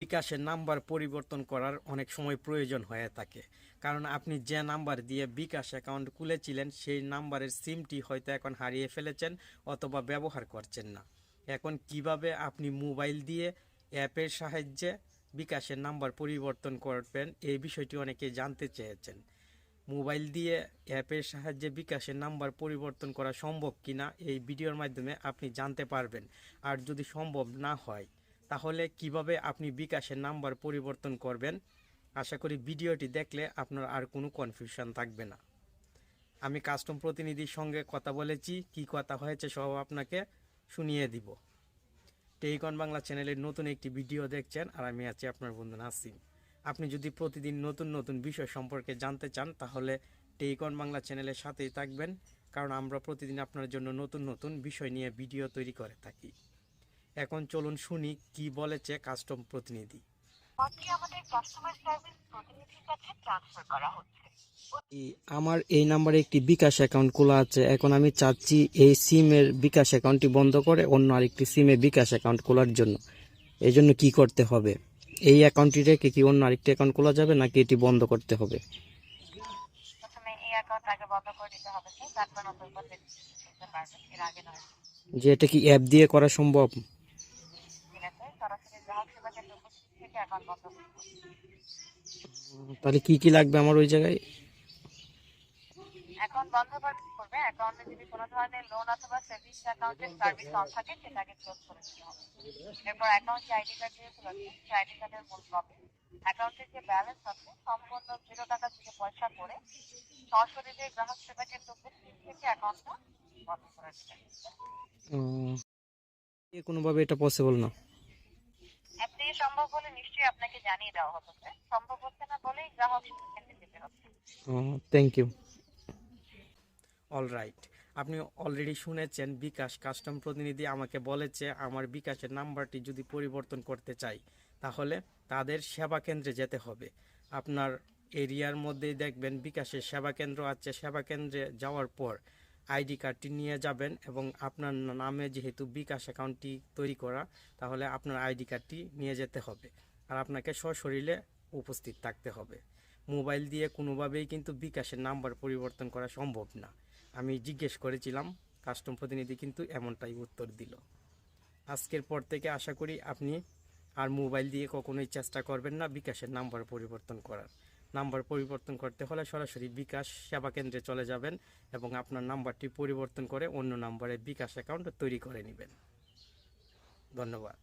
বিকাশের নাম্বার পরিবর্তন করার অনেক সময় প্রয়োজন হয়ে থাকে, কারণ আপনি যে নাম্বার দিয়ে বিকাশ অ্যাকাউন্ট খুলেছিলেন সেই নাম্বারের সিমটি হয়তো এখন হারিয়ে ফেলেছেন অথবা ব্যবহার করছেন না। এখন কিভাবে আপনি মোবাইল দিয়ে অ্যাপের সাহায্যে বিকাশের নাম্বার পরিবর্তন করবেন, এই বিষয়টি অনেকেই জানতে চেয়েছেন। মোবাইল দিয়ে অ্যাপের সাহায্যে বিকাশের নাম্বার পরিবর্তন করা সম্ভব কিনা এই ভিডিওর মাধ্যমে আপনি জানতে পারবেন। আর যদি সম্ভব না হয় তাহলে কিভাবে আপনি বিকাশের নাম্বার পরিবর্তন করবেন, আশা করি ভিডিওটি দেখলে আপনার আর কোনো কনফিউশন থাকবে না। আমি কাস্টম প্রতিনিধির সঙ্গে কথা বলেছি, কি কথা হয়েছে সব আপনাকে শুনিয়ে দিব। টেকন বাংলা চ্যানেলের নতুন একটি ভিডিও দেখছেন আর আমি আছি আপনার বন্ধু নাসিম। আপনি যদি প্রতিদিন নতুন নতুন বিষয় সম্পর্কে জানতে চান তাহলে টেকন বাংলা চ্যানেলের সাথেই থাকবেন, কারণ আমরা প্রতিদিন আপনার জন্য নতুন নতুন বিষয় নিয়ে ভিডিও তৈরি করে থাকি। এখন চলুন শুনি কি বলেছে কাস্টম প্রতিনিধি। আমার এই নাম্বারে একটি বিকাশ অ্যাকাউন্ট খোলা আছে, এখন আমি চাচ্ছি এই সিমের বিকাশ অ্যাকাউন্টটি বন্ধ করে অন্য আরেকটি সিমে বিকাশ অ্যাকাউন্ট খোলার জন্য। এই জন্য কী করতে হবে? এই অ্যাকাউন্টটি রেখে কি অন্য আরেকটি অ্যাকাউন্ট খোলা যাবে নাকি এটি বন্ধ করতে হবে? যে এটা কি অ্যাপ দিয়ে করা সম্ভব? তাহলে কি কি লাগবে আমার ওই জায়গায়? অ্যাকাউন্ট বন্ধ করবে, অ্যাকাউন্টে যদি কোনো ধরনের লোন অথবা সেভিংস অ্যাকাউন্টের সার্ভিস অন থাকে সেটাকে ক্লোজ করে দিতে হবে। এরপর অ্যাকাউন্ট যে আইডি কার্ড দিয়ে খোলাচ্ছে সেই আইডি কার্ডের মূল কপি, অ্যাকাউন্টের যে ব্যালেন্স আছে সম্পূর্ণ 0 টাকা থেকে পয়সা করে সরাসরি যে গ্রাহক সেবা কেন্দ্র থেকে অ্যাকাউন্টটা বন্ধ করে দিবেন। কোনোভাবে এটা পসিবল না। অ্যাপ দিয়ে সম্ভব হলে নিশ্চয়ই আপনাকে জানিয়ে দেওয়া হতো, সম্ভব হচ্ছে না বলেই গ্রাহক সেবা কেন্দ্রে যেতে হচ্ছে। Thank you. অলরাইট, আপনি অলরেডি শুনেছেন বিকাশ কাস্টম প্রতিনিধি আমাকে বলেছে আমার বিকাশের নাম্বারটি যদি পরিবর্তন করতে চাই তাহলে তাদের সেবা কেন্দ্রে যেতে হবে। আপনার এরিয়ার মধ্যেই দেখবেন বিকাশের সেবা কেন্দ্র আছে, সেবা কেন্দ্রে যাওয়ার পর আইডি কার্ডটি নিয়ে যাবেন এবং আপনার নামে যেহেতু বিকাশ অ্যাকাউন্টটি তৈরি করা, তাহলে আপনার আইডি কার্ডটি নিয়ে যেতে হবে আর আপনাকে সশরীরে উপস্থিত থাকতে হবে। মোবাইল দিয়ে কোনোভাবেই কিন্তু বিকাশের নাম্বার পরিবর্তন করা সম্ভব না। আমি জিজ্ঞেস করেছিলাম, কাস্টম প্রতিনিধি কিন্তু এমনটাই উত্তর দিল। আজকের পর থেকে আশা করি আপনি আর মোবাইল দিয়ে কখনোই চেষ্টা করবেন না বিকাশের নাম্বার পরিবর্তন করার। নাম্বার পরিবর্তন করতে হলে সরাসরি বিকাশ সেবা কেন্দ্রে চলে যাবেন এবং আপনার নাম্বারটি পরিবর্তন করে অন্য নাম্বারে বিকাশ অ্যাকাউন্ট তৈরি করে নেবেন। ধন্যবাদ।